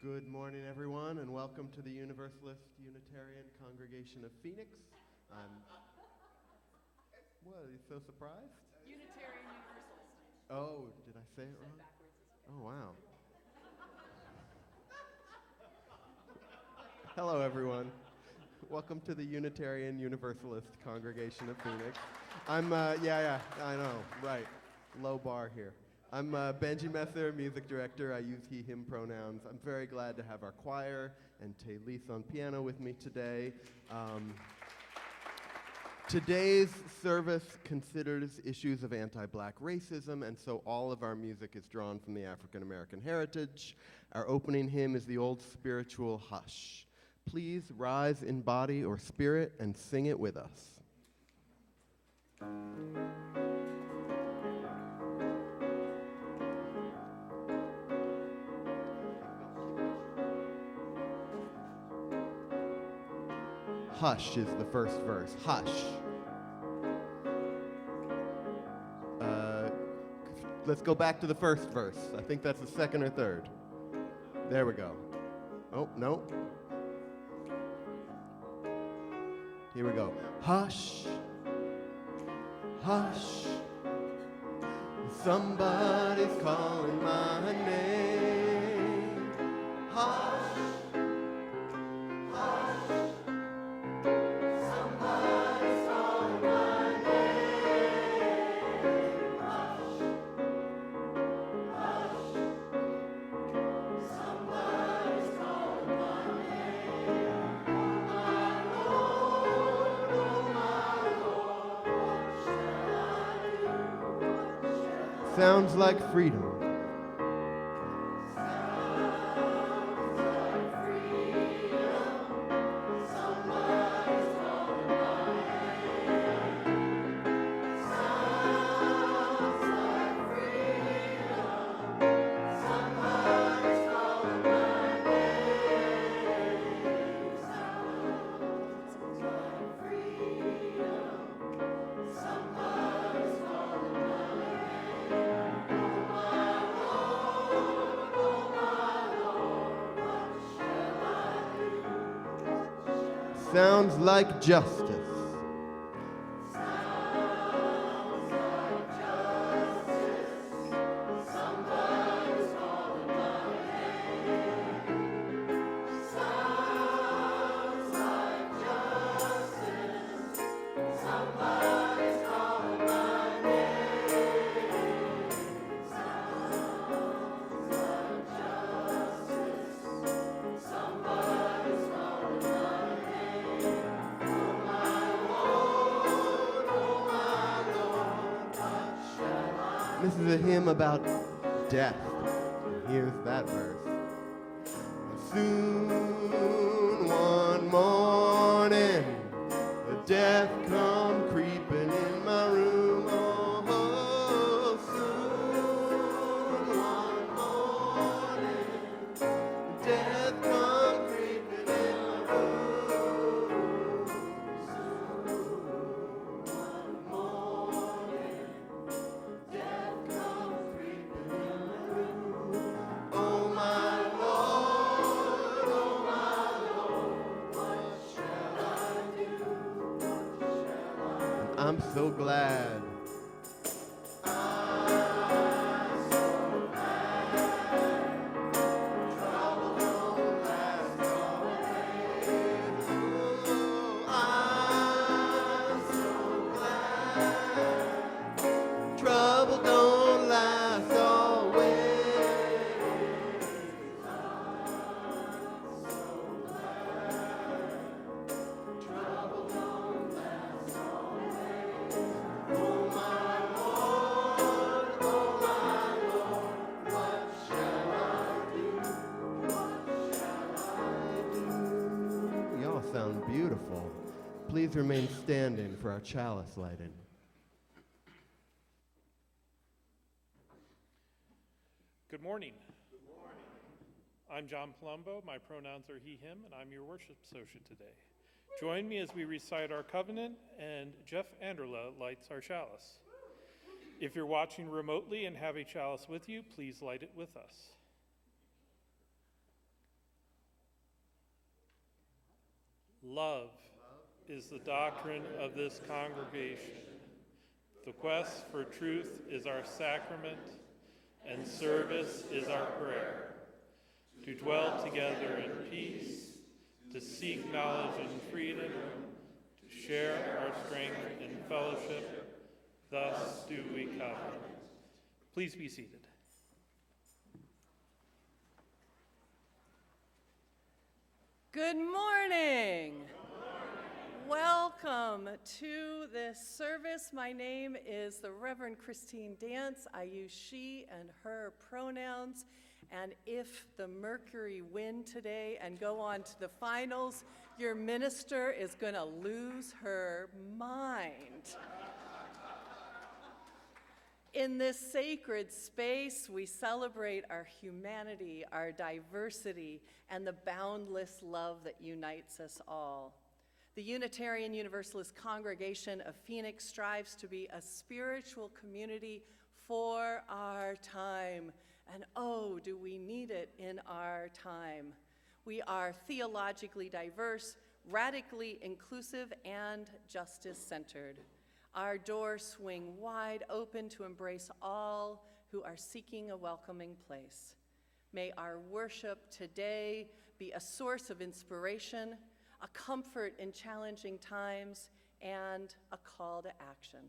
Good morning, everyone, and welcome to the Universalist Unitarian Congregation of Phoenix. What, are you so surprised? Unitarian Universalist. Oh, did I say it wrong? Oh, wow. Hello, everyone. Welcome to the Unitarian Universalist Congregation of Phoenix. I know, right. Low bar here. I'm Benji Messer, music director. I use he, him pronouns. I'm very glad to have our choir and Taylise on piano with me today. Today's service considers issues of anti-black racism, and so all of our music is drawn from the African-American heritage. Our opening hymn is the old spiritual Hush. Please rise in body or spirit and sing it with us. Hush is the first verse. Hush. Let's go back to the first verse. I think that's the second or third. There we go. Oh, no. Here we go. Hush. Hush. Somebody's calling my name. Hush. Sounds like freedom. Sounds like justice. This is a hymn about death. Here's that verse. Soon one morning, the death come creeping in my room. Oh, soon one morning, the death come creeping in my room. Soon one morning, death come creeping in my room. Oh my Lord, what shall I do? What shall I do? I'm so glad. I'm so glad. Trouble don't last always. Oh, I'm so glad. Trouble don't last always. I'm so glad. Trouble don't last always. Oh my Lord, what shall I do? What shall I do? Y'all sound beautiful. Please remain standing for our chalice lighting. Good morning. Good morning. I'm John Palumbo. My pronouns are he, him, and I'm your worship associate today. Join me as we recite our covenant, and Jeff Anderla lights our chalice. If you're watching remotely and have a chalice with you, please light it with us. Love is the doctrine of this congregation. The quest for truth is our sacrament, and service is our prayer. To dwell together in peace, to seek knowledge and freedom, to share our strength in fellowship, thus do we covenant. Please be seated. Good morning. Welcome to this service. My name is the Reverend Christine Dance. I use she and her pronouns. And if the Mercury win today and go on to the finals, your minister is going to lose her mind. In this sacred space, we celebrate our humanity, our diversity, and the boundless love that unites us all. The Unitarian Universalist Congregation of Phoenix strives to be a spiritual community for our time. And oh, do we need it in our time. We are theologically diverse, radically inclusive, and justice-centered. Our doors swing wide open to embrace all who are seeking a welcoming place. May our worship today be a source of inspiration, a comfort in challenging times, and a call to action.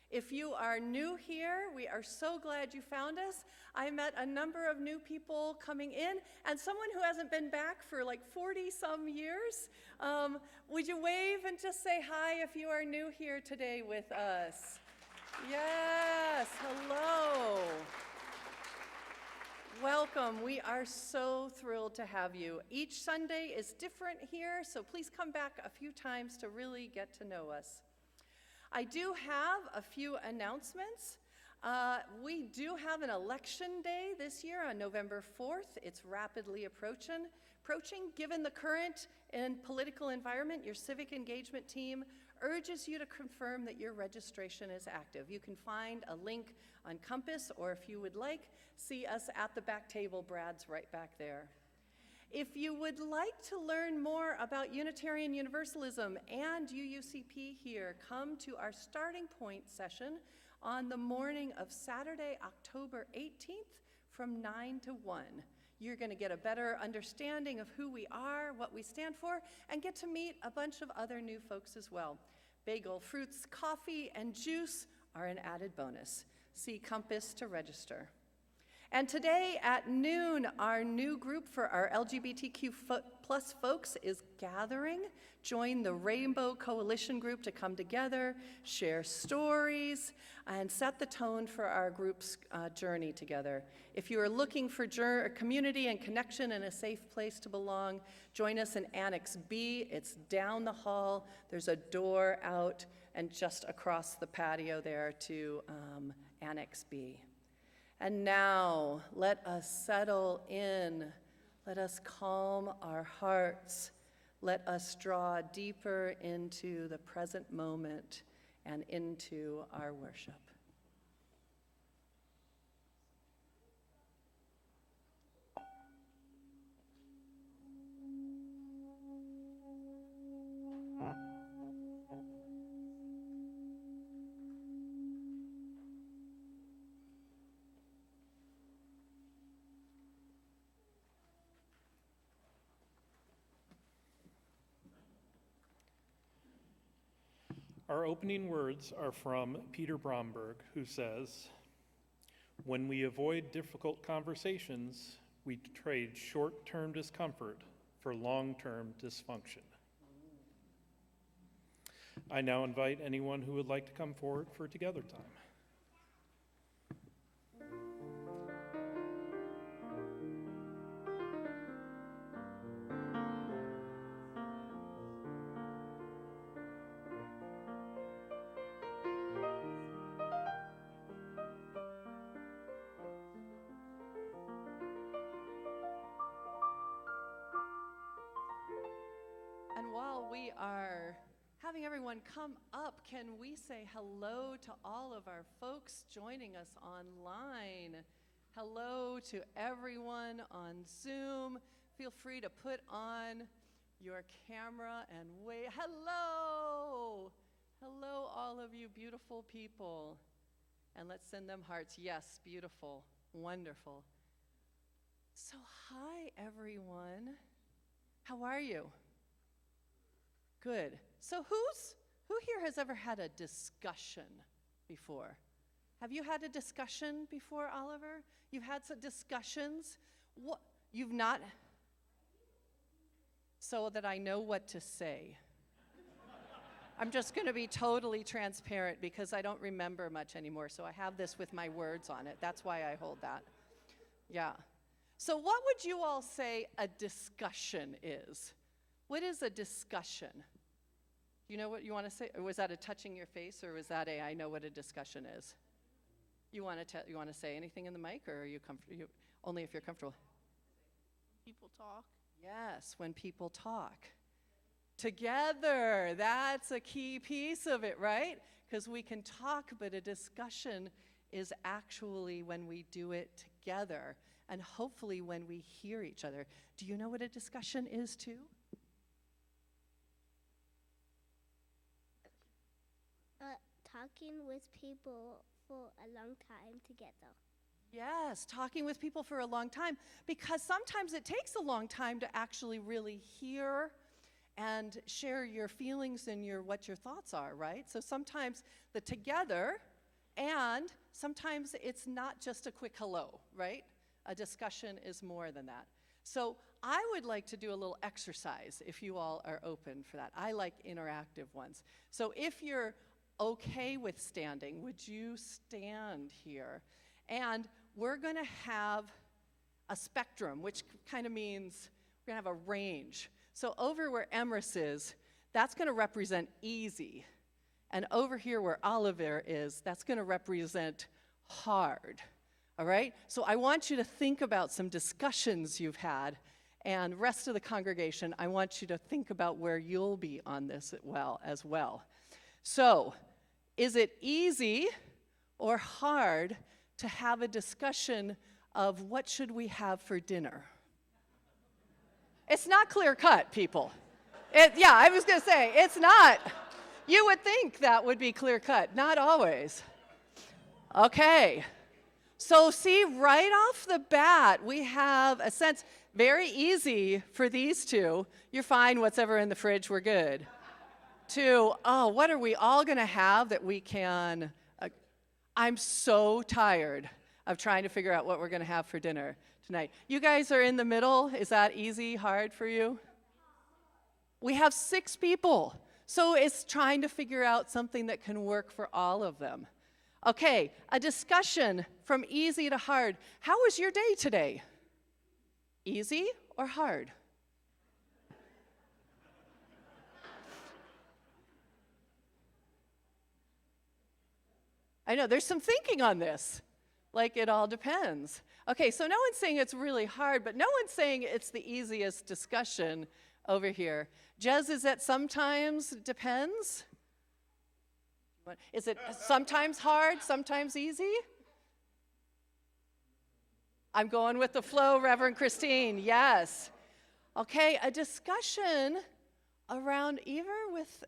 If you are new here, we are so glad you found us. I met a number of new people coming in, and someone who hasn't been back for like 40-some years. Would you wave and just say hi if you are new here today with us? Yes, hello. Welcome. We are so thrilled to have you. Each Sunday is different here, so please come back a few times to really get to know us. I do have a few announcements. We do have an election day this year on November 4th. It's rapidly approaching. Given the current and political environment, your civic engagement team urges you to confirm that your registration is active. You can find a link on Compass, or if you would like, see us at the back table. Brad's right back there. If you would like to learn more about Unitarian Universalism and UUCP here, come to our starting point session on the morning of Saturday, October 18th from 9 to 1. You're going to get a better understanding of who we are, what we stand for, and get to meet a bunch of other new folks as well. Bagel, fruits, coffee, and juice are an added bonus. See Compass to register. And today at noon, our new group for our LGBTQ plus folks is gathering. Join the Rainbow Coalition group to come together, share stories, and set the tone for our group's journey together. If you are looking for community and connection and a safe place to belong, join us in Annex B. It's down the hall. There's a door out and just across the patio there to Annex B. And now, let us settle in. Let us calm our hearts. Let us draw deeper into the present moment and into our worship. Our opening words are from Peter Bromberg, who says, "When we avoid difficult conversations, we trade short-term discomfort for long-term dysfunction." I now invite anyone who would like to come forward for Together Time. And while we are having everyone come up, can we say hello to all of our folks joining us online? Hello to everyone on Zoom. Feel free to put on your camera and wave. Hello! Hello, all of you beautiful people. And let's send them hearts. Yes, beautiful, wonderful. So hi, everyone. How are you? Good. So who here has ever had a discussion before? Have you had a discussion before, Oliver? You've had some discussions? What? You've not? So that I know what to say. I'm just going to be totally transparent because I don't remember much anymore, so I have this with my words on it. That's why I hold that. Yeah. So what would you all say a discussion is? What is a discussion? You know what you want to say? Or was that a touching your face, or was that a I know what a discussion is? You want to say anything in the mic, or are you comfortable? Only if you're comfortable. People talk. Yes, when people talk. Together, that's a key piece of it, right? Because we can talk, but a discussion is actually when we do it together, and hopefully when we hear each other. Do you know what a discussion is too? Talking with people for a long time together. Yes, talking with people for a long time, because sometimes it takes a long time to actually really hear and share your feelings and what your thoughts are, right? So sometimes the together, and sometimes it's not just a quick hello, right? A discussion is more than that. So I would like to do a little exercise if you all are open for that. I like interactive ones. So if you're okay with standing, would you stand here? And we're going to have a spectrum, which kind of means we're going to have a range. So over where Emrys is, that's going to represent easy. And over here where Oliver is, that's going to represent hard. All right? So I want you to think about some discussions you've had, and rest of the congregation, I want you to think about where you'll be on this as well. So, is it easy or hard to have a discussion of what should we have for dinner? It's not clear cut, people. Yeah, I was going to say, it's not. You would think that would be clear cut. Not always. Okay. So see, right off the bat, we have a sense, very easy for these two. You're fine, whatever in the fridge, we're good. To, oh, what are we all going to have that we can, I'm so tired of trying to figure out what we're going to have for dinner tonight. You guys are in the middle. Is that easy, hard for you? We have 6 people. So it's trying to figure out something that can work for all of them. Okay, a discussion from easy to hard. How was your day today? Easy or hard? I know, there's some thinking on this. Like, it all depends. Okay, so no one's saying it's really hard, but no one's saying it's the easiest discussion over here. Jez, is that sometimes depends? Is it sometimes hard, sometimes easy? I'm going with the flow, Reverend Christine, yes. Okay, a discussion around either with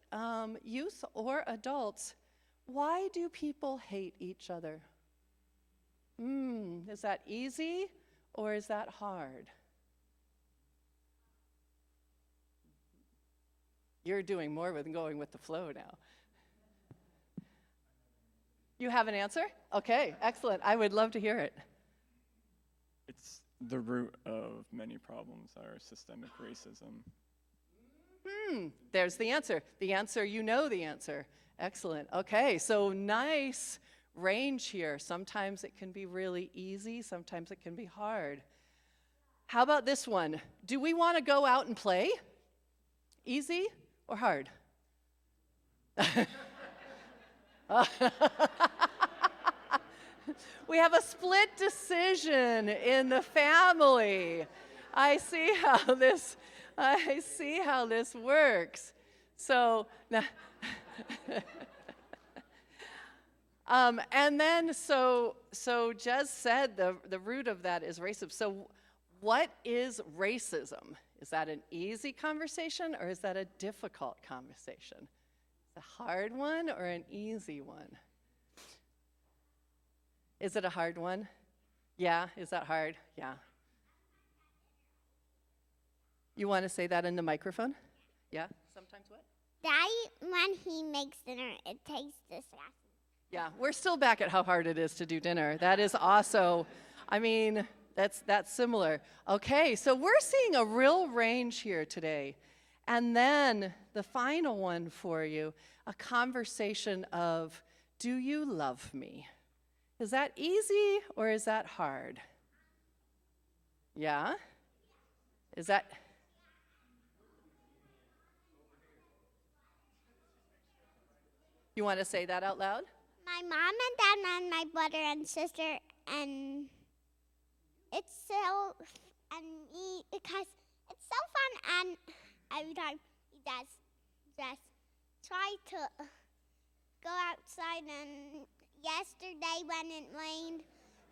youth or adults. Why do people hate each other? Is that easy or is that hard? You're doing more than going with the flow now. You have an answer? Okay, excellent. I would love to hear it. It's the root of many problems are systemic racism. There's the answer. The answer, you know the answer. Excellent. Okay, so nice range here. Sometimes it can be really easy, sometimes it can be hard. How about this one? Do we want to go out and play? Easy or hard? We have a split decision in the family. I see how this works. So now and then so Jez said the root of that is racism. So What is racism? Is that an easy conversation or is that a difficult conversation? Is it a hard one or an easy one? Is it a hard one? Yeah, is that hard? Yeah. You want to say that in the microphone? Yeah? Sometimes what? Daddy, when he makes dinner, it tastes disgusting. Yeah, we're still back at how hard it is to do dinner. That is also, I mean, that's similar. Okay, so we're seeing a real range here today. And then the final one for you, a conversation of, do you love me? Is that easy or is that hard? Yeah? Is that? You want to say that out loud? My mom and dad and my brother and sister, and it's so because it's so fun, and every time he does just try to go outside, and yesterday when it rained,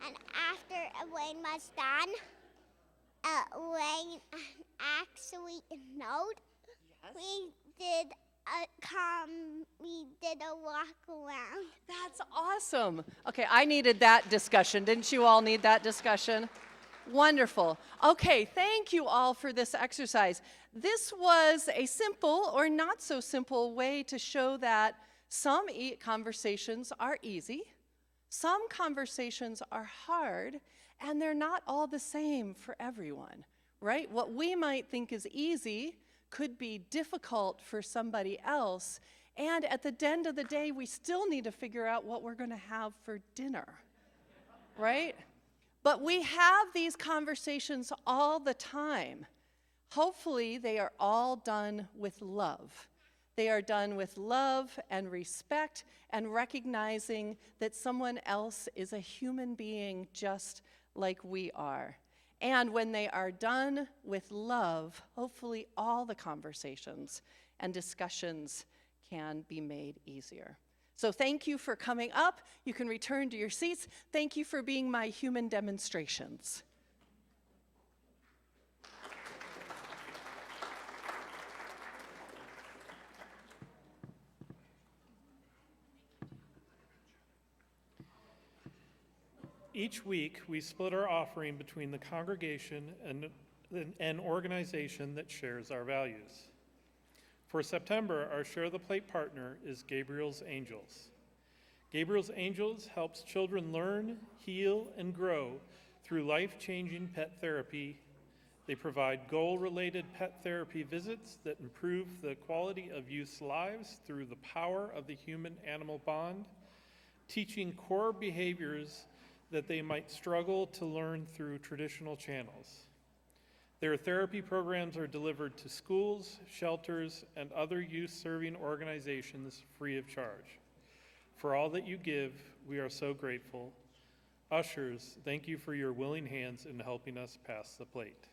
and after the rain was done, rain actually snowed. Yes. We did a walk around. That's awesome. Okay, I needed that discussion. Didn't you all need that discussion? Wonderful. Okay, thank you all for this exercise. This was a simple or not so simple way to show that some conversations are easy, some conversations are hard, and they're not all the same for everyone, right? What we might think is easy could be difficult for somebody else, and at the end of the day, we still need to figure out what we're going to have for dinner, right? But we have these conversations all the time. Hopefully, they are all done with love. They are done with love and respect and recognizing that someone else is a human being just like we are. And when they are done with love, hopefully all the conversations and discussions can be made easier. So thank you for coming up. You can return to your seats. Thank you for being my human demonstrations. Each week, we split our offering between the congregation and an organization that shares our values. For September, our Share the Plate partner is Gabriel's Angels. Gabriel's Angels helps children learn, heal, and grow through life-changing pet therapy. They provide goal-related pet therapy visits that improve the quality of youth's lives through the power of the human-animal bond, teaching core behaviors that they might struggle to learn through traditional channels. Their therapy programs are delivered to schools, shelters, and other youth-serving organizations free of charge. For all that you give, we are so grateful. Ushers, thank you for your willing hands in helping us pass the plate.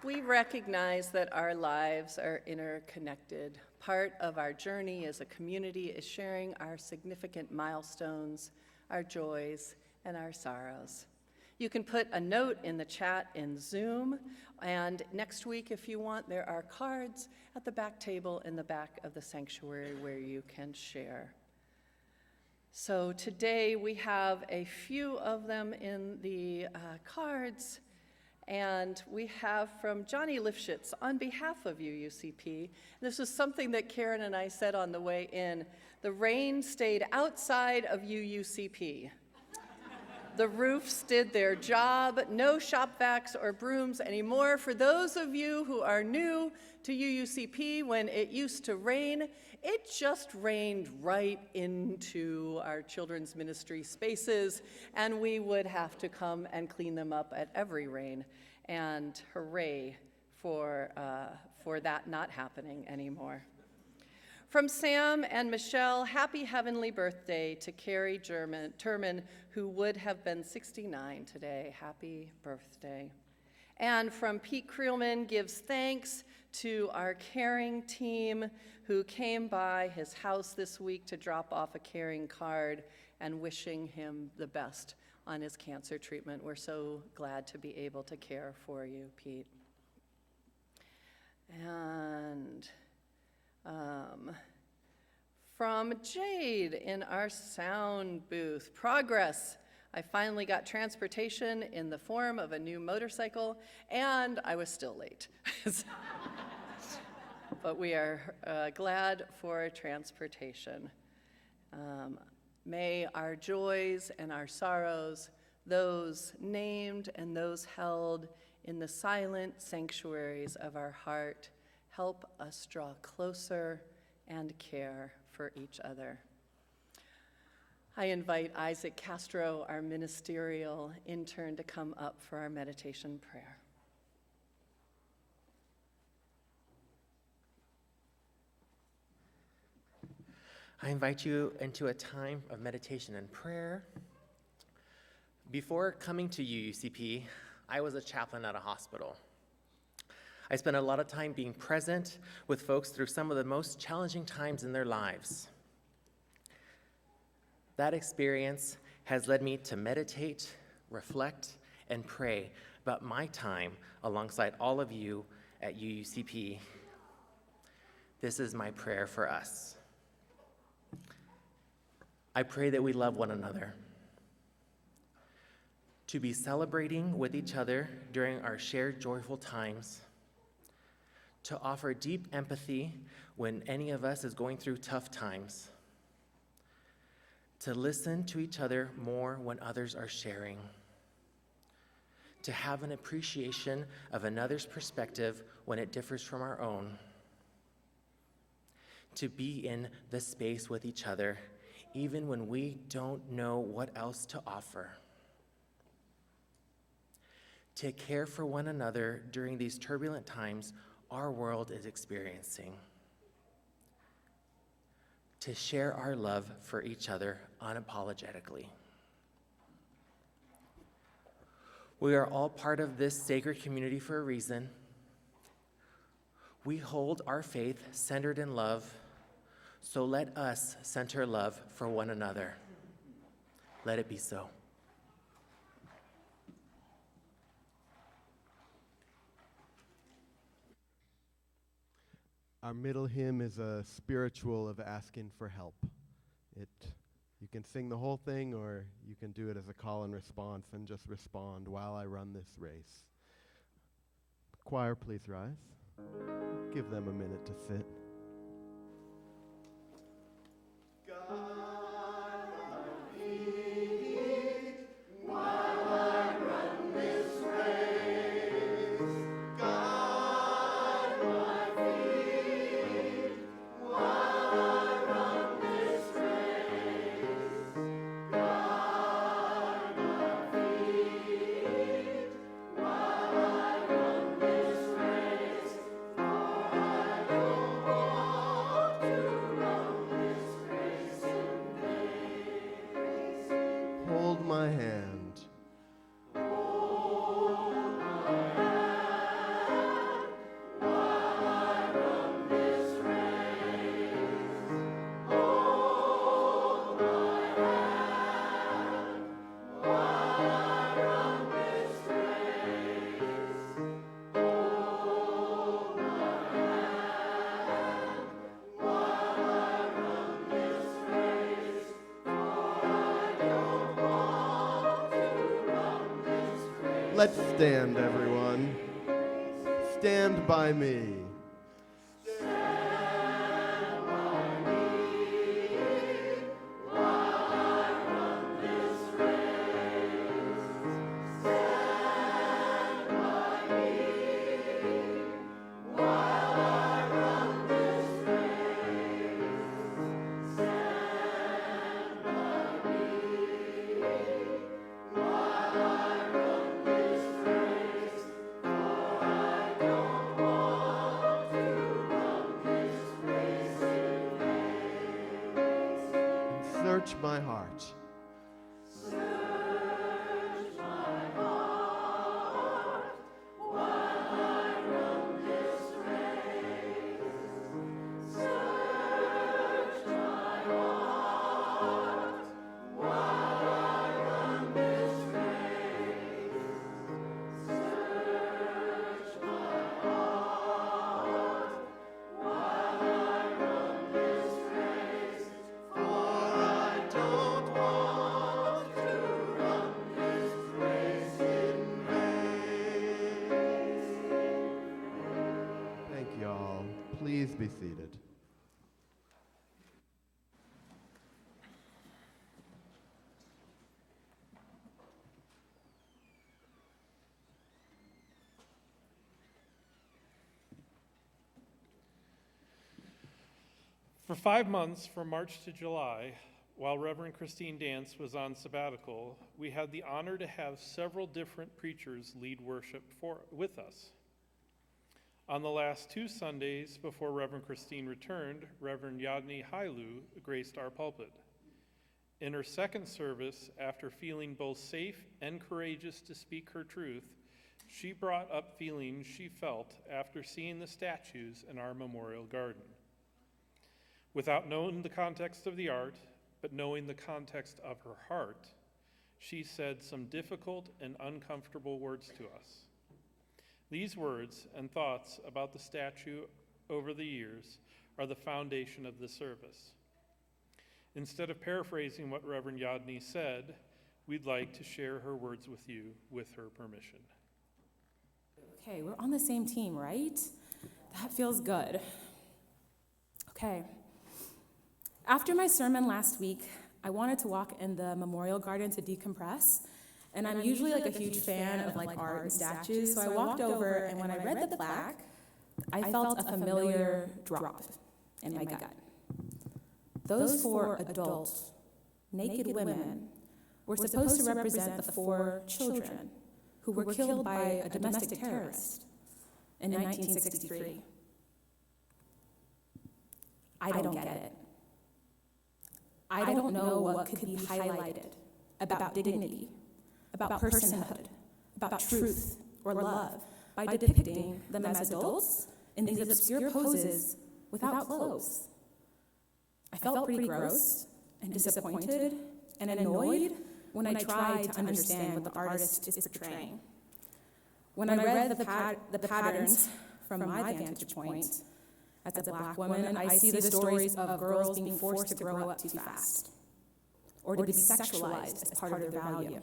We recognize that our lives are interconnected. Part of our journey as a community is sharing our significant milestones, our joys, and our sorrows. You can put a note in the chat in Zoom, and next week, if you want, there are cards at the back table in the back of the sanctuary where you can share. So today we have a few of them in the cards. And we have from Johnny Lifshitz, on behalf of UUCP, this was something that Karen and I said on the way in, the rain stayed outside of UUCP. The roofs did their job, no shop vacs or brooms anymore. For those of you who are new to UUCP, when it used to rain, it just rained right into our children's ministry spaces, and we would have to come and clean them up at every rain. And hooray for that not happening anymore. From Sam and Michelle, happy heavenly birthday to Carrie Turman, who would have been 69 today. Happy birthday. And from Pete Creelman, gives thanks to our caring team who came by his house this week to drop off a caring card and wishing him the best on his cancer treatment. We're so glad to be able to care for you, Pete. And from Jade in our sound booth, progress. I finally got transportation in the form of a new motorcycle, and I was still late. But we are glad for transportation. May our joys and our sorrows, those named and those held in the silent sanctuaries of our heart, help us draw closer and care for each other. I invite Isaac Castro, our ministerial intern, to come up for our meditation prayer. I invite you into a time of meditation and prayer. Before coming to UUCP, I was a chaplain at a hospital. I spent a lot of time being present with folks through some of the most challenging times in their lives. That experience has led me to meditate, reflect, and pray about my time alongside all of you at UUCP. This is my prayer for us. I pray that we love one another, to be celebrating with each other during our shared joyful times, to offer deep empathy when any of us is going through tough times, to listen to each other more when others are sharing, to have an appreciation of another's perspective when it differs from our own, to be in the space with each other even when we don't know what else to offer, to care for one another during these turbulent times our world is experiencing, to share our love for each other unapologetically. We are all part of this sacred community for a reason. We hold our faith centered in love, so let us center love for one another. Let it be so. Our middle hymn is a spiritual of asking for help. You can sing the whole thing, or you can do it as a call and response and just respond while I run this race. Choir, please rise. Give them a minute to sit. Let's stand, everyone. Stand by me. Search my heart. Thank you all. Please be seated. For 5 months, from March to July, while Reverend Christine Dance was on sabbatical, we had the honor to have several different preachers lead worship with us. On the last 2 Sundays before Reverend Christine returned, Reverend Yadni Hailu graced our pulpit. In her second service, after feeling both safe and courageous to speak her truth, she brought up feelings she felt after seeing the statues in our memorial garden. Without knowing the context of the art, but knowing the context of her heart, she said some difficult and uncomfortable words to us. These words and thoughts about the statue over the years are the foundation of the service. Instead of paraphrasing what Reverend Yadni said, we'd like to share her words with you with her permission. Okay, we're on the same team, right? That feels good. Okay. After my sermon last week, I wanted to walk in the memorial garden to decompress, and I'm usually like a huge fan of like art and statues, so I walked over, and when I read the plaque, I felt a familiar drop in my gut. Those 4 adult, naked women were supposed to represent the 4 children who were killed by a domestic terrorist in 1963. I don't get it. I don't know what could be highlighted about dignity, about personhood, about truth or love by depicting them as adults in these obscure poses without clothes. I felt pretty gross and disappointed and annoyed when I tried to understand what the artist is portraying. When I read the patterns from my vantage point, as a Black woman, I see the stories of girls being forced to grow up too fast, or to be sexualized as part of their value.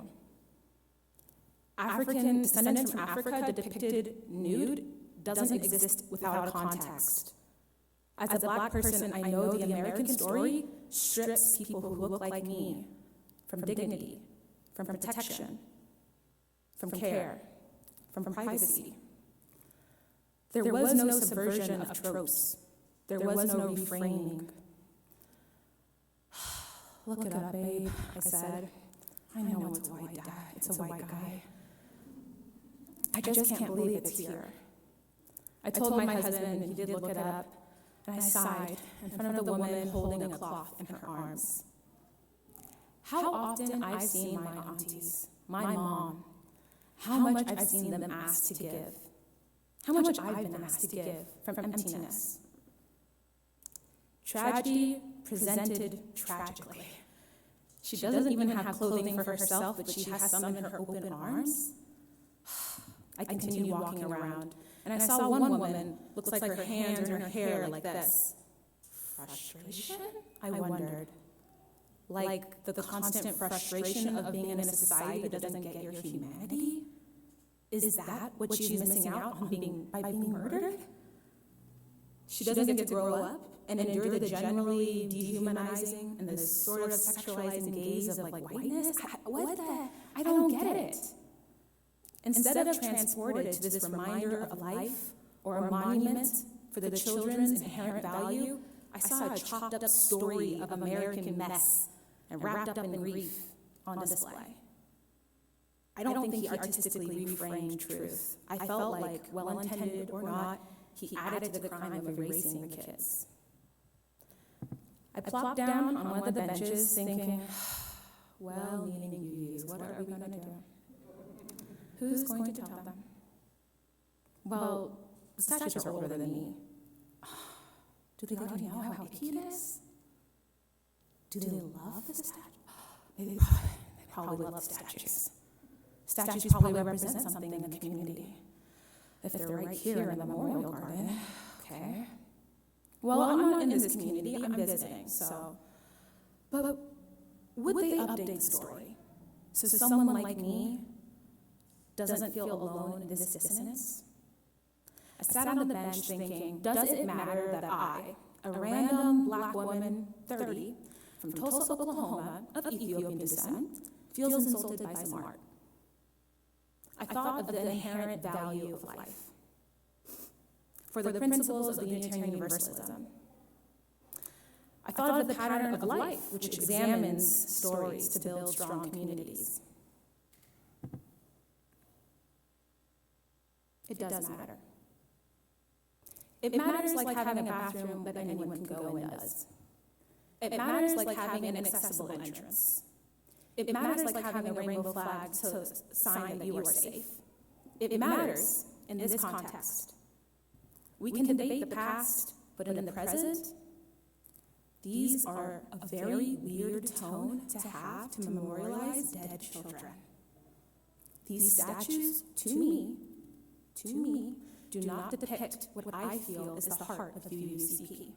African descendants from Africa depicted nude doesn't exist without a context. As a Black person, I know the American story strips people who look like me from dignity, from protection, from care, from privacy. There was no subversion of tropes. There was no reframing. Look it up, babe, I said. I know it's a white guy. It's a white guy. I just can't believe it's here. I told my husband, and he did look it up, and I sighed in front of the woman holding a cloth in her arms. How often I've seen my aunties, my mom, how much I've seen them asked to give. How much I've been asked to give from emptiness. Tragedy presented tragically. She doesn't even have clothing for herself, but she has some in her open arms. I continued walking around, and I saw one woman, looks like her hands and her hair like this. Frustration? I wondered. Like the constant frustration of being in a society that doesn't get your humanity? Is that what she's missing out on by being murdered? She doesn't get to grow up and endure the generally dehumanizing and the sort of sexualizing gaze of like whiteness? I don't get it. Instead of transported to this reminder of life or a monument for the children's inherent value, I saw a chopped up story of American mess and wrapped up in grief on display. I don't think he artistically reframed truth. I felt like, well-intended or not, he added to the crime of erasing the kids. I plopped down on one of the benches thinking, well-meaning UUs, what are we going to do? Who's going to tell them? Well, the statues are older than me. Do they already know how icky it is? Do they love the statue? They probably love statues. Statues probably represent something in the community. If they're right here in the Memorial Garden, okay. Well, I'm not in this community, I'm visiting, so. But would they update the story so someone like me doesn't feel alone in this dissonance? I sat on the bench thinking, does it matter that I, a random black woman, 30, from Tulsa, Oklahoma, of Ethiopian descent, feels insulted by some art? I thought of the inherent value of life, for the principles of Unitarian Universalism. I thought of the pattern of life, which examines stories to build strong communities. It does matter. It matters like having a bathroom that anyone can go in does. It matters like having an accessible entrance. It matters like having a rainbow flag to sign that you are safe. It matters in this context. We can debate the past, but in the present, these are a very weird tone to have to memorialize dead children. These statues, to me, do not depict what I feel is the heart of UUCP.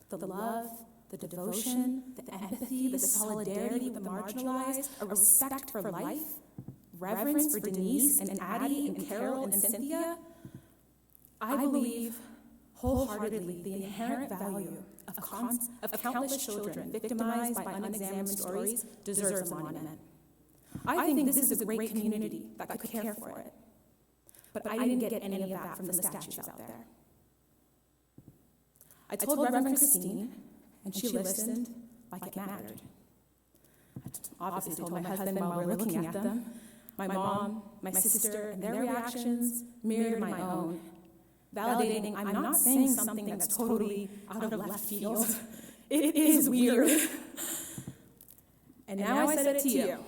The love, the devotion, the empathy, the solidarity with the marginalized, a respect for life, reverence for Denise and Addie and Carol and Cynthia. I believe wholeheartedly the inherent value of countless children victimized by unexamined stories deserves a monument. I think this is a great community that could care for it. But I didn't get any of that from the statues out there. I told Reverend Christine, and she listened like it mattered. I obviously told my husband while we were looking at them. My mom, my sister, and their reactions mirrored my own, validating I'm not saying something that's totally out of left field. It is weird. And now I said it to you.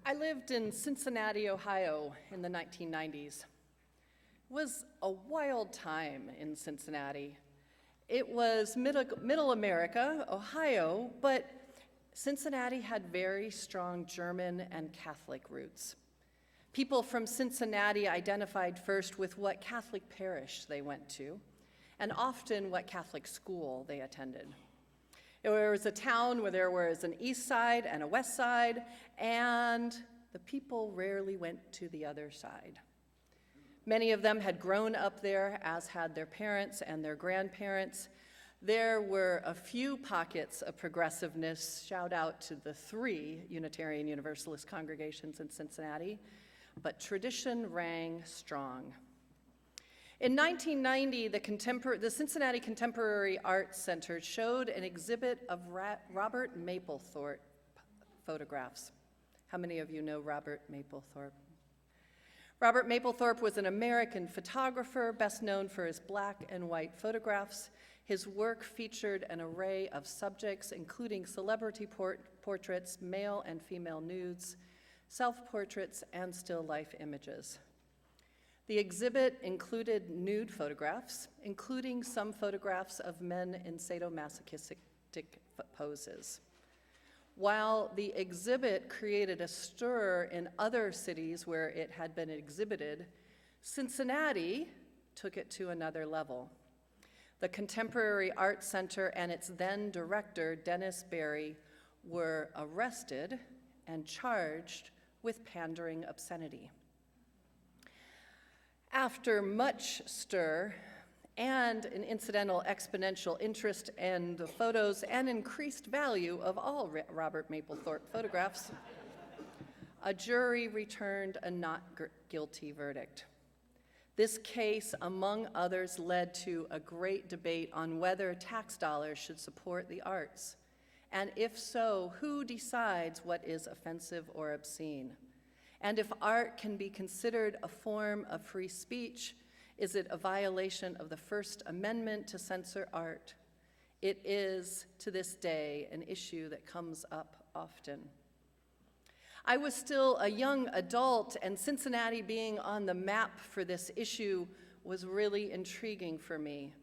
I lived in Cincinnati, Ohio in the 1990s. It was a wild time in Cincinnati. It was middle America, Ohio, but Cincinnati had very strong German and Catholic roots. People from Cincinnati identified first with what Catholic parish they went to, and often what Catholic school they attended. It was a town where there was an east side and a west side, and the people rarely went to the other side. Many of them had grown up there, as had their parents and their grandparents. There were a few pockets of progressiveness. Shout out to the 3 Unitarian Universalist congregations in Cincinnati, but tradition rang strong. In 1990, the Cincinnati Contemporary Arts Center showed an exhibit of Robert Mapplethorpe photographs. How many of you know Robert Mapplethorpe? Robert Mapplethorpe was an American photographer, best known for his black and white photographs. His work featured an array of subjects, including celebrity portraits, male and female nudes, self-portraits, and still life images. The exhibit included nude photographs, including some photographs of men in sadomasochistic poses. While the exhibit created a stir in other cities where it had been exhibited, Cincinnati took it to another level. The Contemporary Art Center and its then director, Dennis Berry, were arrested and charged with pandering obscenity. After much stir and an incidental exponential interest in the photos and increased value of all Robert Mapplethorpe photographs, a jury returned a not guilty verdict. This case, among others, led to a great debate on whether tax dollars should support the arts, and if so, who decides what is offensive or obscene? And if art can be considered a form of free speech, is it a violation of the First Amendment to censor art? It is, to this day, an issue that comes up often. I was still a young adult, and Cincinnati being on the map for this issue was really intriguing for me.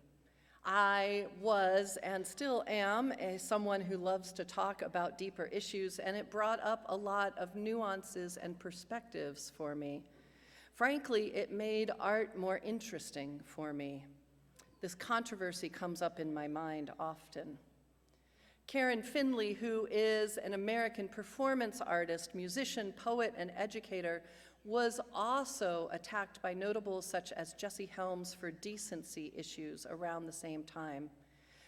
I was, and still am, someone who loves to talk about deeper issues, and it brought up a lot of nuances and perspectives for me. Frankly, it made art more interesting for me. This controversy comes up in my mind often. Karen Finley, who is an American performance artist, musician, poet, and educator, was also attacked by notables such as Jesse Helms for decency issues around the same time.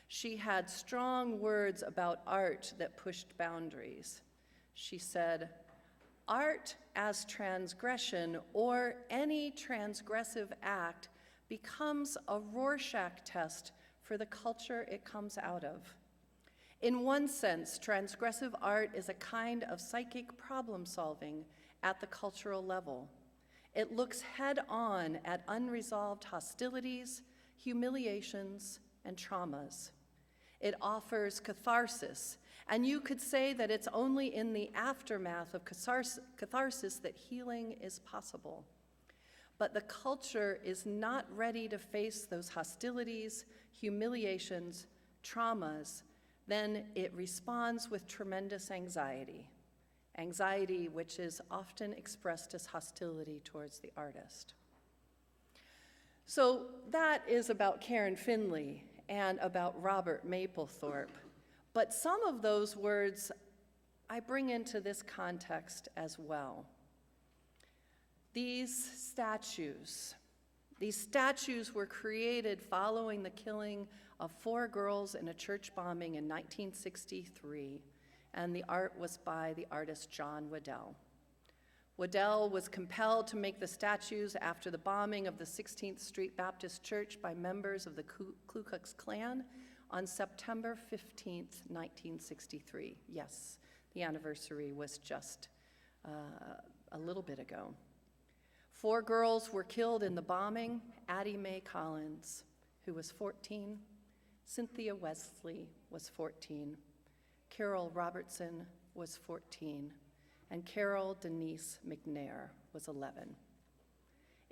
She had strong words about art that pushed boundaries. She said, "Art as transgression or any transgressive act becomes a Rorschach test for the culture it comes out of. In one sense, transgressive art is a kind of psychic problem solving at the cultural level. It looks head-on at unresolved hostilities, humiliations, and traumas. It offers catharsis, and you could say that it's only in the aftermath of catharsis that healing is possible. But the culture is not ready to face those hostilities, humiliations, traumas. Then it responds with tremendous anxiety. Anxiety which is often expressed as hostility towards the artist." So that is about Karen Finley and about Robert Mapplethorpe. But some of those words I bring into this context as well. These statues were created following the killing of 4 girls in a church bombing in 1963, and the art was by the artist John Waddell. Waddell was compelled to make the statues after the bombing of the 16th Street Baptist Church by members of the Ku Klux Klan on September 15th, 1963. Yes, the anniversary was just a little bit ago. 4 girls were killed in the bombing: Addie Mae Collins, who was 14, Cynthia Wesley was 14, Carol Robertson was 14, and Carol Denise McNair was 11.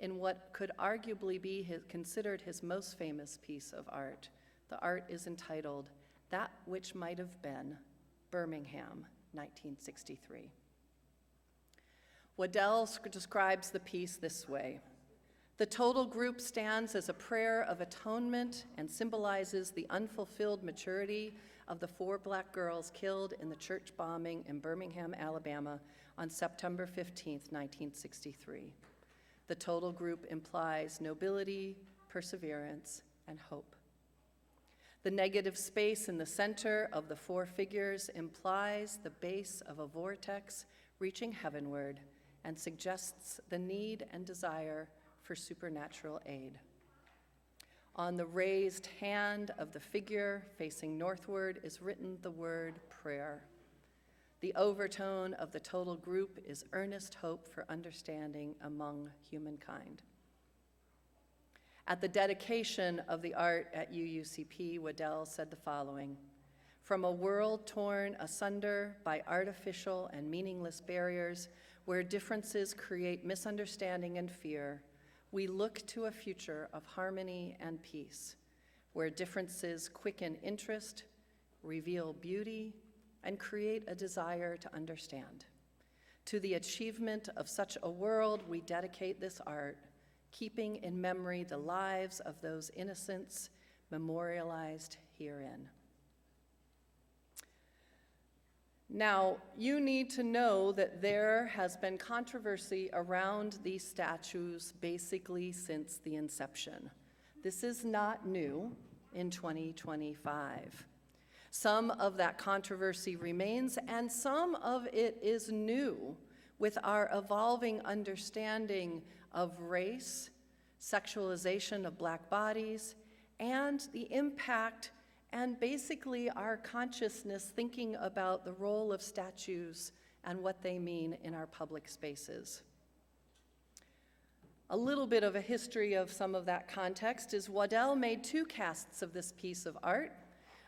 In what could arguably be considered his most famous piece of art, the art is entitled "That Which Might Have Been, Birmingham, 1963. Waddell describes the piece this way: "The total group stands as a prayer of atonement and symbolizes the unfulfilled maturity of the 4 black girls killed in the church bombing in Birmingham, Alabama on September 15th, 1963. The total group implies nobility, perseverance, and hope. The negative space in the center of the 4 figures implies the base of a vortex reaching heavenward and suggests the need and desire for supernatural aid. On the raised hand of the figure facing northward is written the word prayer. The overtone of the total group is earnest hope for understanding among humankind." At the dedication of the art at UUCP, Waddell said the following: "From a world torn asunder by artificial and meaningless barriers where differences create misunderstanding and fear, we look to a future of harmony and peace, where differences quicken interest, reveal beauty, and create a desire to understand. To the achievement of such a world, we dedicate this art, keeping in memory the lives of those innocents memorialized herein." Now, you need to know that there has been controversy around these statues basically since the inception. This is not new in 2025. Some of that controversy remains, and some of it is new with our evolving understanding of race, sexualization of Black bodies, and the impact and basically our consciousness thinking about the role of statues and what they mean in our public spaces. A little bit of a history of some of that context is Waddell made 2 casts of this piece of art.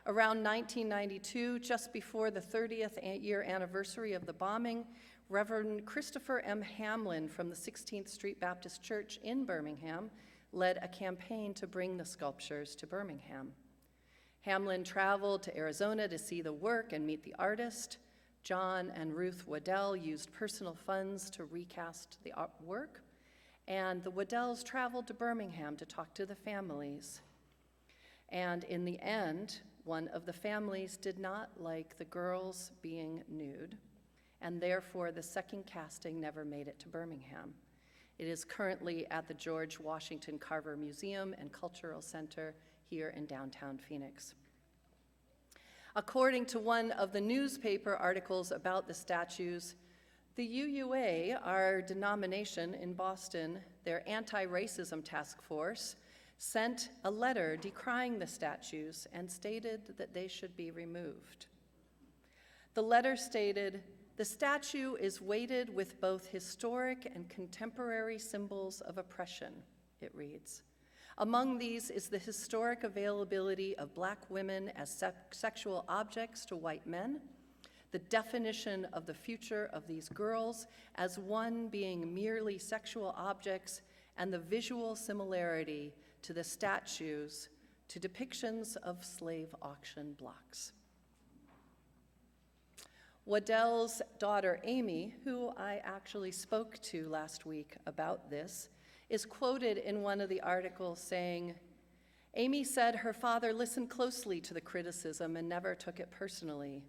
Around 1992, just before the 30th year anniversary of the bombing, Reverend Christopher M. Hamlin from the 16th Street Baptist Church in Birmingham led a campaign to bring the sculptures to Birmingham. Hamlin traveled to Arizona to see the work and meet the artist. John and Ruth Waddell used personal funds to recast the work, and the Waddells traveled to Birmingham to talk to the families. And in the end, one of the families did not like the girls being nude, and therefore the second casting never made it to Birmingham. It is currently at the George Washington Carver Museum and Cultural Center here in downtown Phoenix. According to one of the newspaper articles about the statues, the UUA, our denomination in Boston, their anti-racism task force, sent a letter decrying the statues and stated that they should be removed. The letter stated, "The statue is weighted with both historic and contemporary symbols of oppression," it reads. "Among these is the historic availability of Black women as sexual objects to white men, the definition of the future of these girls as one being merely sexual objects, and the visual similarity to the statues to depictions of slave auction blocks." Waddell's daughter, Amy, who I actually spoke to last week about this, is quoted in one of the articles saying, Amy said her father listened closely to the criticism and never took it personally.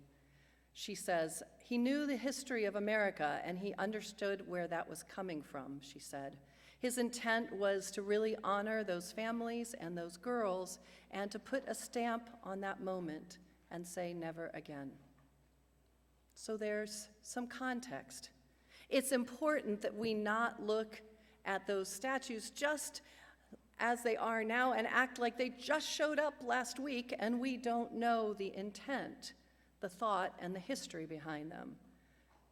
She says, he knew the history of America and he understood where that was coming from, she said. His intent was to really honor those families and those girls and to put a stamp on that moment and say never again. So there's some context. It's important that we not look at those statues just as they are now and act like they just showed up last week and we don't know the intent, the thought, and the history behind them.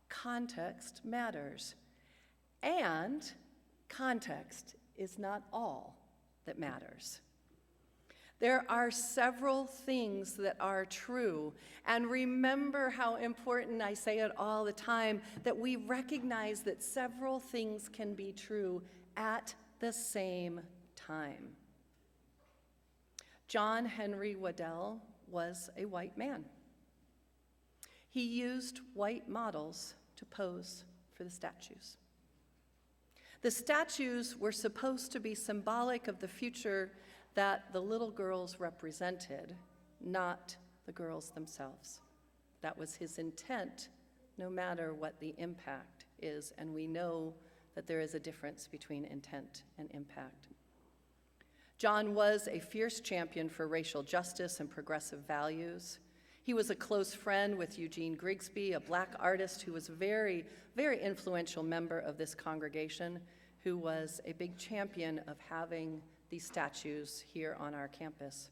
Context matters. And context is not all that matters. There are several things that are true, and remember how important, I say it all the time, that we recognize that several things can be true at the same time. John Henry Waddell was a white man. He used white models to pose for the statues. The statues were supposed to be symbolic of the future that the little girls represented, not the girls themselves. That was his intent, no matter what the impact is, and we know that there is a difference between intent and impact. John was a fierce champion for racial justice and progressive values. He was a close friend with Eugene Grigsby, a black artist who was a very, very influential member of this congregation, who was a big champion of having these statues here on our campus.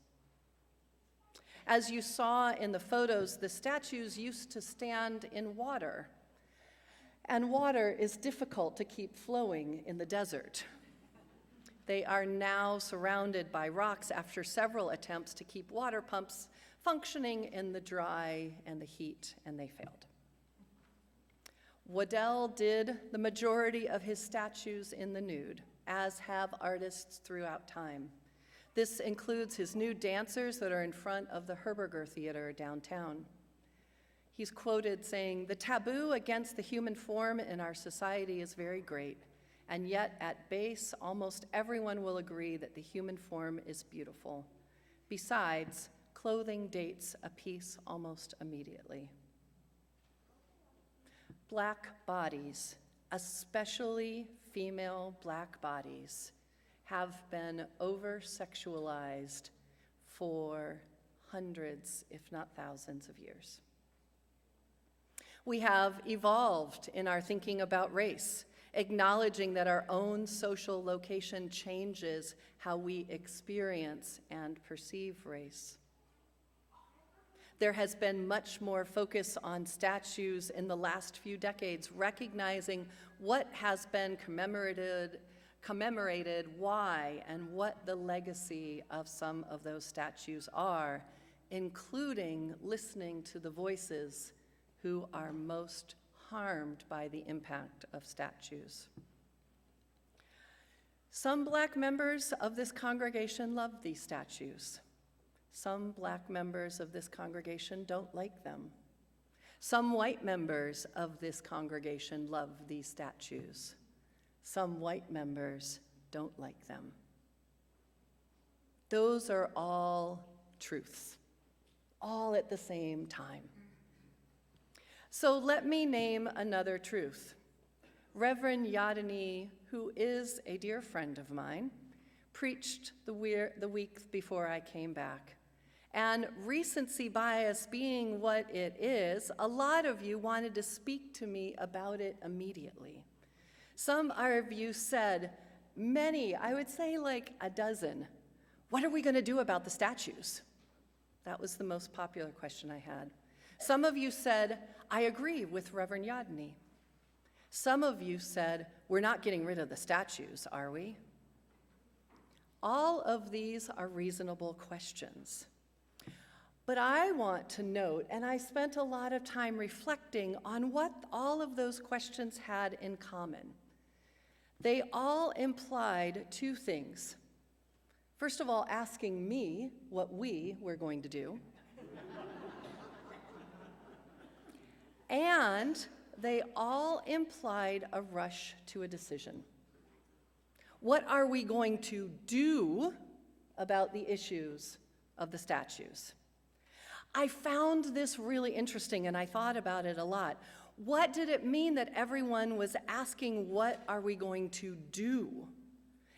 As you saw in the photos, the statues used to stand in water, and water is difficult to keep flowing in the desert. They are now surrounded by rocks after several attempts to keep water pumps functioning in the dry and the heat, and they failed. Waddell did the majority of his statues in the nude, as have artists throughout time. This includes his nude dancers that are in front of the Herberger Theater downtown. He's quoted saying, "The taboo against the human form in our society is very great, and yet at base, almost everyone will agree that the human form is beautiful. Besides, clothing dates a piece almost immediately." Black bodies, especially female black bodies, have been over-sexualized for hundreds, if not thousands of years. We have evolved in our thinking about race, acknowledging that our own social location changes how we experience and perceive race. There has been much more focus on statues in the last few decades, recognizing what has been commemorated, why, and what the legacy of some of those statues are, including listening to the voices who are most harmed by the impact of statues. Some black members of this congregation love these statues. Some black members of this congregation don't like them. Some white members of this congregation love these statues. Some white members don't like them. Those are all truths, all at the same time. So let me name another truth. Reverend Yadini, who is a dear friend of mine, preached the week before I came back. And recency bias being what it is, a lot of you wanted to speak to me about it immediately. Some of you said, many, I would say like a dozen, what are we going to do about the statues? That was the most popular question I had. Some of you said, I agree with Reverend Yadini. Some of you said, we're not getting rid of the statues, are we? All of these are reasonable questions. But I want to note, and I spent a lot of time reflecting on what all of those questions had in common. They all implied two things. First of all, asking me what we were going to do. And they all implied a rush to a decision. What are we going to do about the issues of the statues. I found this really interesting, and I thought about it a lot. What did it mean that everyone was asking, what are we going to do?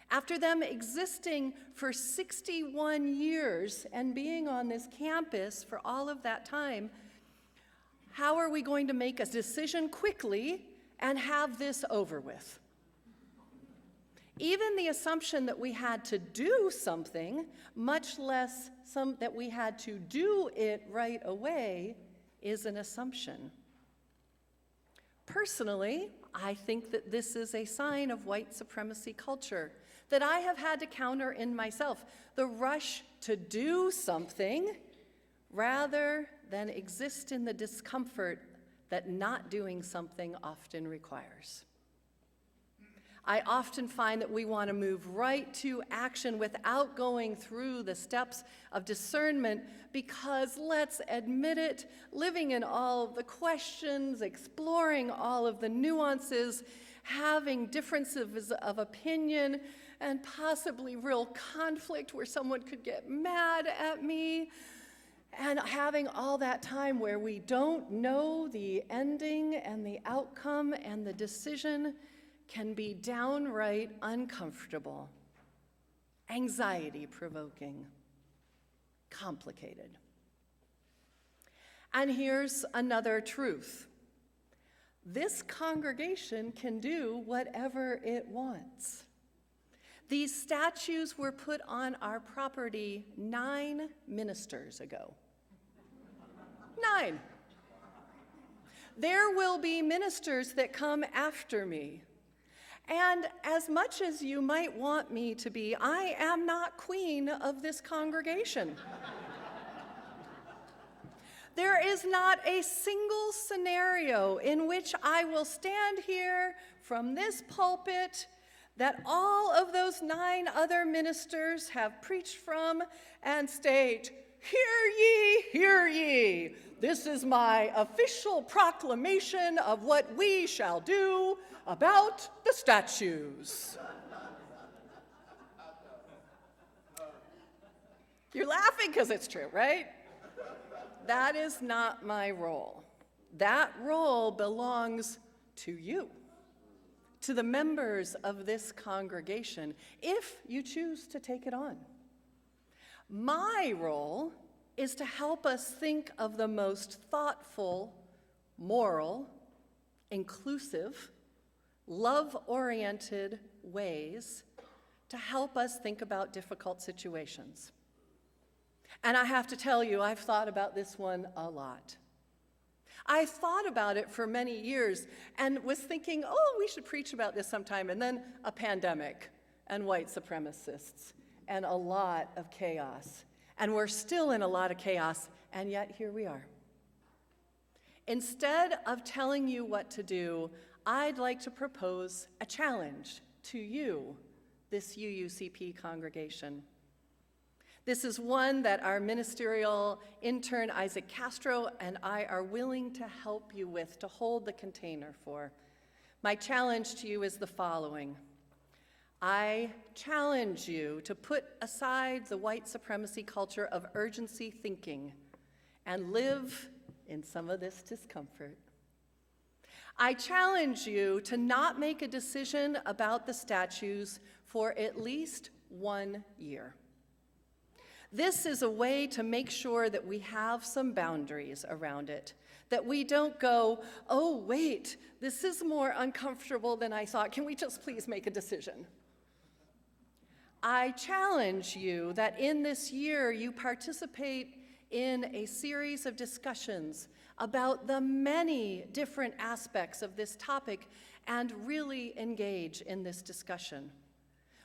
After them existing for 61 years and being on this campus for all of that time, how are we going to make a decision quickly and have this over with? Even the assumption that we had to do something, much less that we had to do it right away, is an assumption. Personally, I think that this is a sign of white supremacy culture that I have had to counter in myself. The rush to do something rather than exist in the discomfort that not doing something often requires. I often find that we want to move right to action without going through the steps of discernment because, let's admit it, living in all of the questions, exploring all of the nuances, having differences of opinion, and possibly real conflict where someone could get mad at me, and having all that time where we don't know the ending and the outcome and the decision can be downright uncomfortable, anxiety-provoking, complicated. And here's another truth. This congregation can do whatever it wants. These statues were put on our property 9 ministers ago. 9. There will be ministers that come after me. And as much as you might want me to be, I am not queen of this congregation. There is not a single scenario in which I will stand here from this pulpit that all of those 9 other ministers have preached from and state, "Hear ye, hear ye. This is my official proclamation of what we shall do about the statues." You're laughing because it's true, right? That is not my role. That role belongs to you, to the members of this congregation, if you choose to take it on. My role is to help us think of the most thoughtful, moral, inclusive, love-oriented ways to help us think about difficult situations. And I have to tell you, I've thought about this one a lot. I thought about it for many years and was thinking, oh, we should preach about this sometime, and then a pandemic and white supremacists and a lot of chaos. And we're still in a lot of chaos, and yet here we are. Instead of telling you what to do, I'd like to propose a challenge to you, this UUCP congregation. This is one that our ministerial intern, Isaac Castro, and I are willing to help you with, to hold the container for. My challenge to you is the following. I challenge you to put aside the white supremacy culture of urgency thinking and live in some of this discomfort. I challenge you to not make a decision about the statues for at least 1 year. This is a way to make sure that we have some boundaries around it, that we don't go, oh, wait, this is more uncomfortable than I thought. Can we just please make a decision? I challenge you that in this year you participate in a series of discussions about the many different aspects of this topic and really engage in this discussion.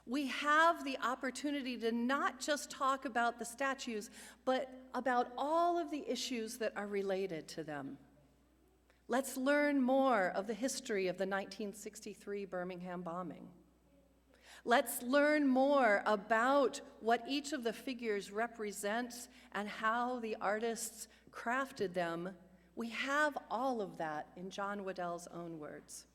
We have the opportunity to not just talk about the statues, but about all of the issues that are related to them. Let's learn more of the history of the 1963 Birmingham bombing. Let's learn more about what each of the figures represents and how the artists crafted them. We have all of that in John Waddell's own words.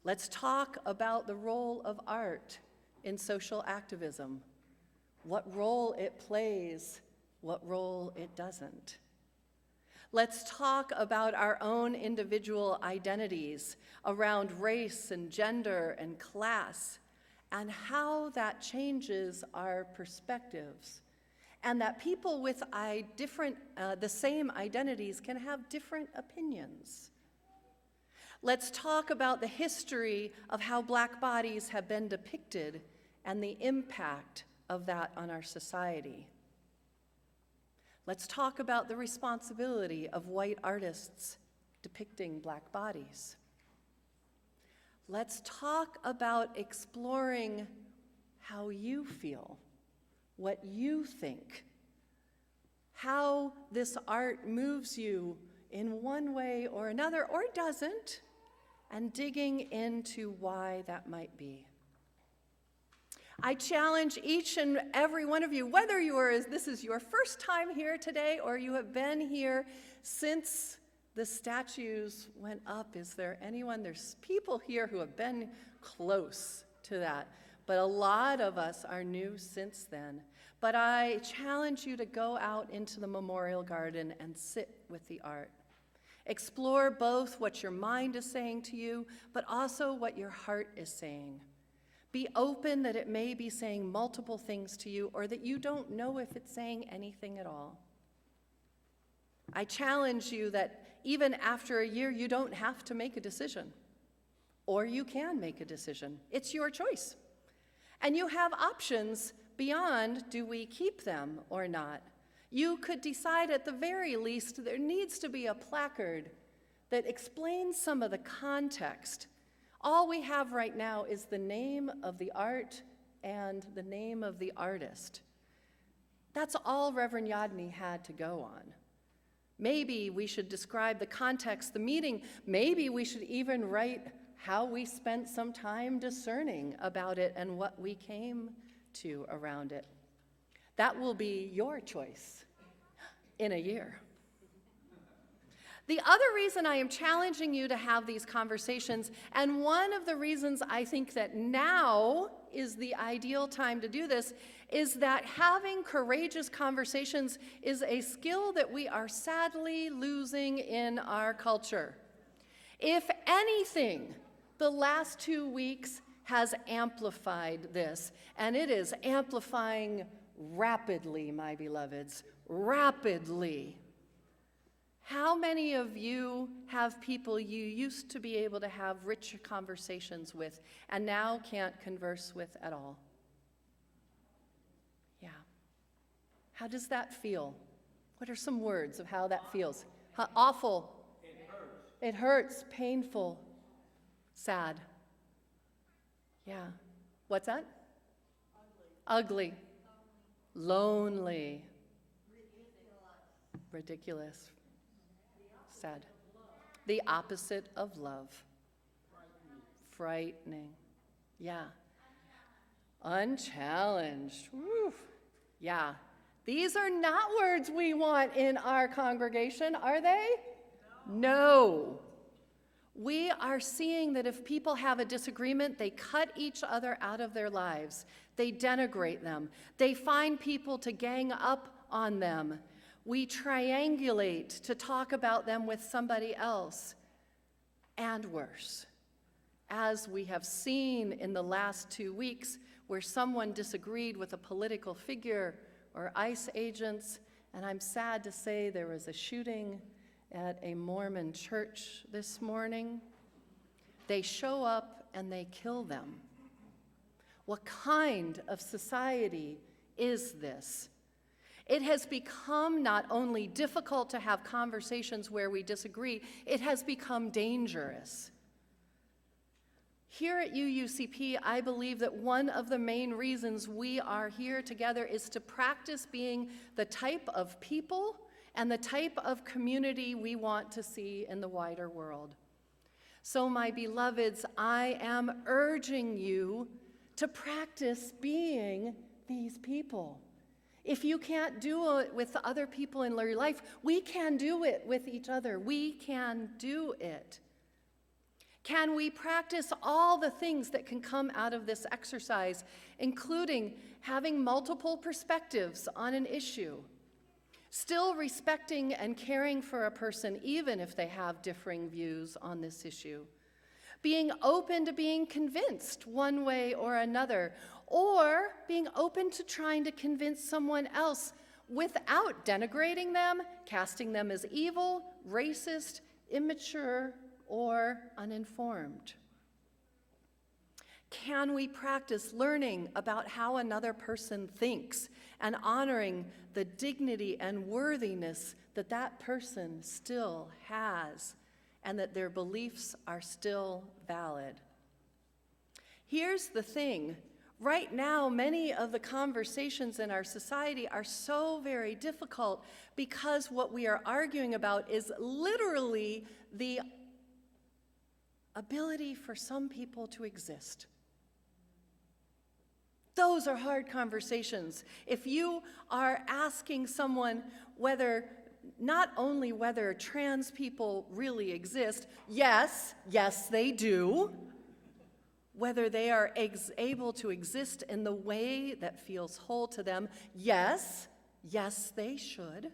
Let's talk about the role of art in social activism. what role it plays, what role it doesn't. Let's talk about our own individual identities around race and gender and class, and how that changes our perspectives, and that people with the same identities can have different opinions. Let's talk about the history of how Black bodies have been depicted and the impact of that on our society. Let's talk about the responsibility of white artists depicting Black bodies. Let's talk about exploring how you feel, what you think, how this art moves you in one way or another, or doesn't, and digging into why that might be. I challenge each and every one of you, whether this is your first time here today or you have been here since the statues went up. Is there anyone? There's people here who have been close to that, but a lot of us are new since then. But I challenge you to go out into the memorial garden and sit with the art. Explore both what your mind is saying to you, but also what your heart is saying. Be open that it may be saying multiple things to you, or that you don't know if it's saying anything at all. I challenge you that even after a year, you don't have to make a decision, or you can make a decision. It's your choice. And you have options beyond, do we keep them or not? You could decide at the very least there needs to be a placard that explains some of the context. All we have right now is the name of the art and the name of the artist. That's all Reverend Yadney had to go on. Maybe we should describe the context, the meeting. Maybe we should even write how we spent some time discerning about it and what we came to around it. That will be your choice in a year. The other reason I am challenging you to have these conversations, and one of the reasons I think that now is the ideal time to do this, is that having courageous conversations is a skill that we are sadly losing in our culture. If anything, the last 2 weeks has amplified this, and it is amplifying rapidly, my beloveds, rapidly. How many of you have people you used to be able to have rich conversations with and now can't converse with at all? Yeah. How does that feel? What are some words of how that feels? Awful. It hurts. It hurts, painful, sad. Yeah. What's that? Ugly. Lonely. Ridiculous. Sad. The opposite of love. Frightening. Yeah. Unchallenged. Woo. Yeah. These are not words we want in our congregation, are they? No. We are seeing that if people have a disagreement, they cut each other out of their lives. They denigrate them. They find people to gang up on them. We triangulate to talk about them with somebody else, and worse. As we have seen in the last 2 weeks, where someone disagreed with a political figure or ICE agents, and I'm sad to say there was a shooting at a Mormon church this morning. They show up and they kill them. What kind of society is this? It has become not only difficult to have conversations where we disagree, it has become dangerous. Here at UUCP, I believe that one of the main reasons we are here together is to practice being the type of people and the type of community we want to see in the wider world. So, my beloveds, I am urging you to practice being these people. If you can't do it with the other people in your life, we can do it with each other. We can do it. Can we practice all the things that can come out of this exercise, including having multiple perspectives on an issue, still respecting and caring for a person even if they have differing views on this issue, being open to being convinced one way or another, or being open to trying to convince someone else without denigrating them, casting them as evil, racist, immature, or uninformed? Can we practice learning about how another person thinks and honoring the dignity and worthiness that that person still has and that their beliefs are still valid? Here's the thing. Right now, many of the conversations in our society are so very difficult because what we are arguing about is literally the ability for some people to exist. Those are hard conversations. If you are asking someone whether, not only whether trans people really exist, yes, they do, whether they are able to exist in the way that feels whole to them, yes, they should.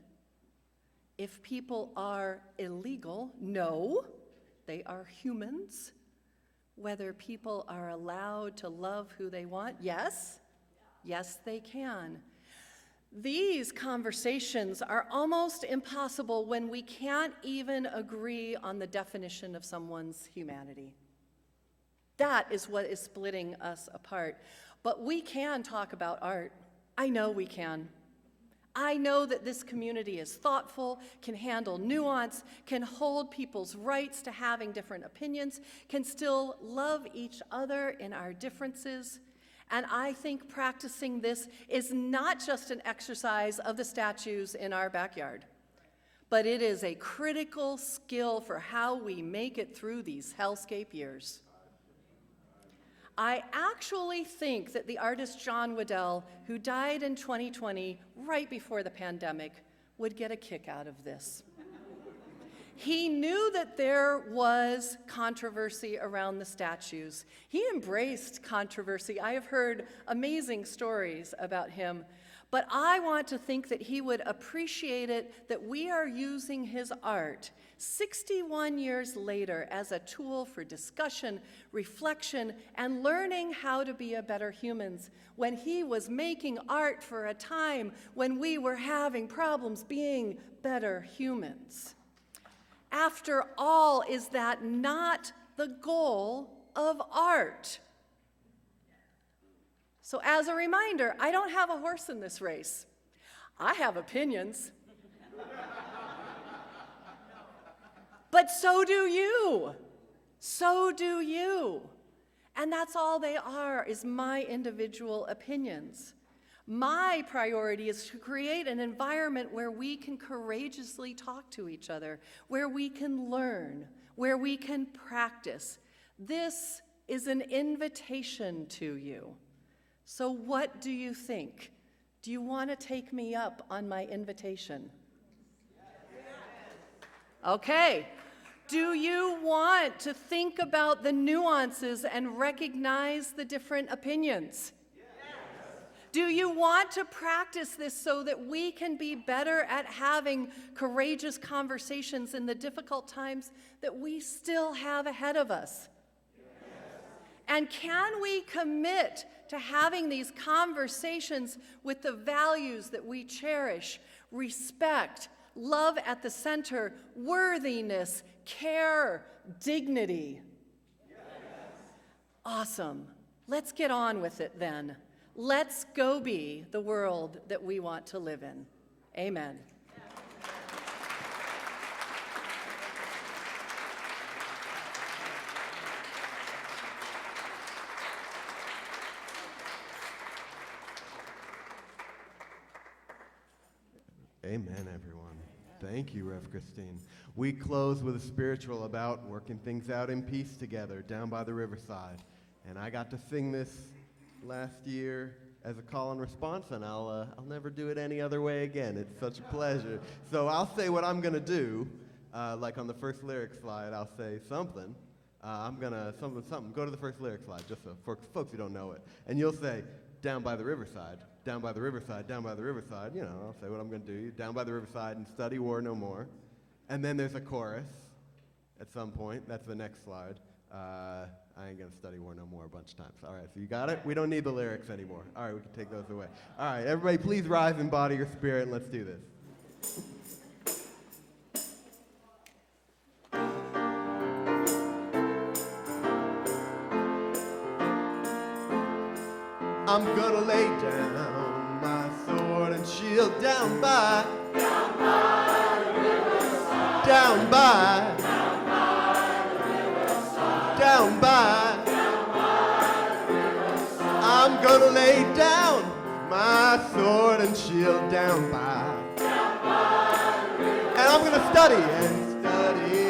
If people are illegal, no, they are humans. Whether people are allowed to love who they want, yes, they can. These conversations are almost impossible when we can't even agree on the definition of someone's humanity. That is what is splitting us apart. But we can talk about art. I know we can. I know that this community is thoughtful, can handle nuance, can hold people's rights to having different opinions, can still love each other in our differences. And I think practicing this is not just an exercise of the statues in our backyard, but it is a critical skill for how we make it through these hellscape years. I actually think that the artist John Waddell, who died in 2020, right before the pandemic, would get a kick out of this. He knew that there was controversy around the statues. He embraced controversy. I have heard amazing stories about him, but I want to think that he would appreciate it that we are using his art 61 years later as a tool for discussion, reflection, and learning how to be a better humans when he was making art for a time when we were having problems being better humans. After all, is that not the goal of art? So as a reminder, I don't have a horse in this race. I have opinions. But so do you. So do you. And that's all they are, is my individual opinions. My priority is to create an environment where we can courageously talk to each other, where we can learn, where we can practice. This is an invitation to you. So what do you think? Do you want to take me up on my invitation? Okay. Do you want to think about the nuances and recognize the different opinions? Do you want to practice this so that we can be better at having courageous conversations in the difficult times that we still have ahead of us? And can we commit to having these conversations with the values that we cherish: respect, love at the center, worthiness, care, dignity? Awesome. Let's get on with it then. Let's go be the world that we want to live in. Amen. Amen, everyone. Thank you, Rev. Christine. We close with a spiritual about working things out in peace together down by the riverside. And I got to sing this last year as a call and response, and I'll never do it any other way again. It's such a pleasure. So I'll say what I'm going to do. Like on the first lyric slide, I'll say something I'm gonna something. Go to the first lyric slide, just so for folks who don't know it. And you'll say, down by the riverside, down by the riverside, down by the riverside. You know, I'll say what I'm gonna do. Down by the riverside and study war no more. And then there's a chorus at some point. That's the next slide. I ain't gonna study war no more a bunch of times. All right, so you got it? We don't need the lyrics anymore. All right, we can take those away. All right, everybody please rise and embody your spirit, and let's do this. I'm gonna lay down my sword and shield down by the riverside. Down by the riverside. Down by the riverside. I'm gonna lay down my sword and shield down by the riverside. And I'm gonna study and study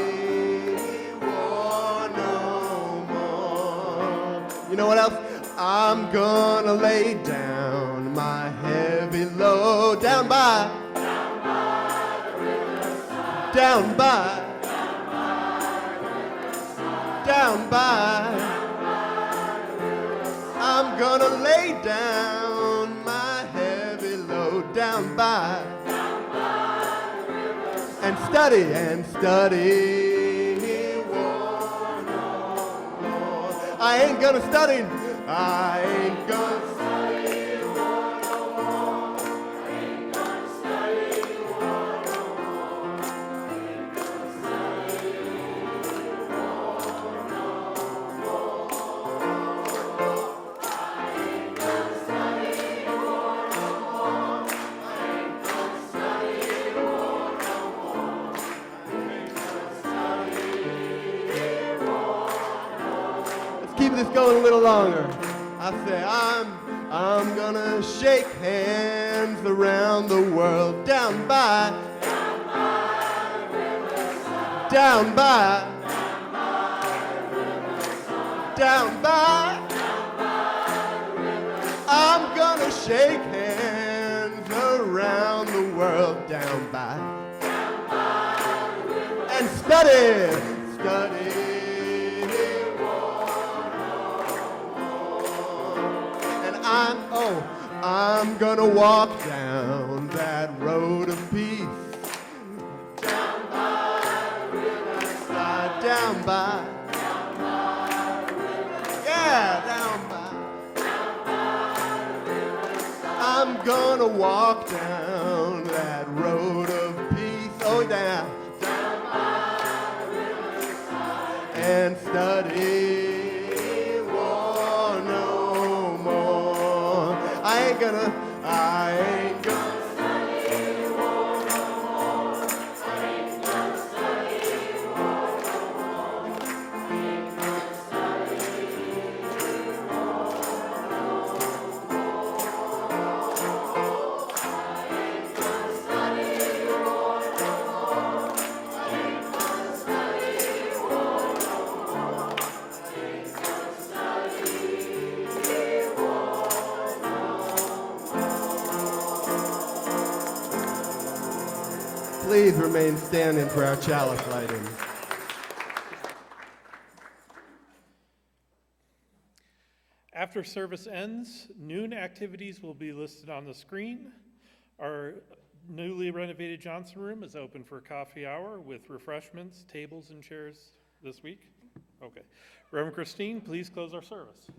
war no more. You know what else? I'm gonna lay down my heavy load down by the riverside. Down by down by the riverside. I'm gonna lay down my heavy load down by the riverside. And study war no more. I ain't gonna study. I ain't gonna study war no more. I ain't gonna study war no more. I ain't gonna study war no more. I ain't gonna study war no more. I ain't gonna study war no more. I ain't gonna study war no more. Let's keep this going a little longer. I say I'm gonna shake hands around the world down by the riverside. Down by the riverside. Down by the riverside. I'm gonna shake hands around the world down by the riverside. And study I'm gonna walk down that road of peace. Down by the riverside. Down by the riverside. Yeah, down by the riverside. I'm gonna walk down that road of peace. Oh, down by the riverside. And study. I ain't gonna study war no more. I ain't gonna study war no more. I ain't gonna study war no more. I ain't gonna study war no more. I ain't gonna study war no more. I ain't gonna study war. Please remain standing for our chalice lighting. After service ends, noon activities will be listed on the screen. Our newly renovated Johnson Room is open for coffee hour with refreshments, tables, and chairs this week. Okay. Reverend Christine, please close our service.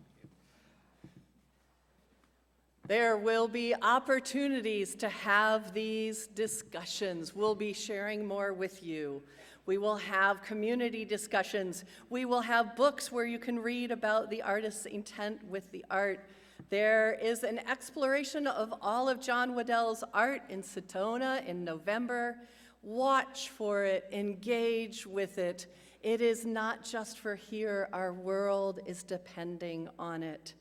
There will be opportunities to have these discussions. We'll be sharing more with you. We will have community discussions. We will have books where you can read about the artist's intent with the art. There is an exploration of all of John Waddell's art in Sedona in November. Watch for it, engage with it. It is not just for here, our world is depending on it.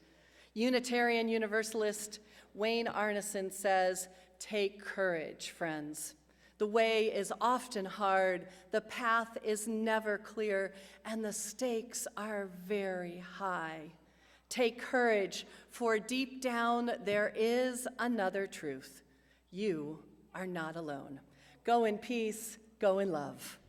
Unitarian Universalist Wayne Arneson says, "Take courage, friends. The way is often hard, the path is never clear, and the stakes are very high. Take courage, for deep down there is another truth. You are not alone. Go in peace, go in love."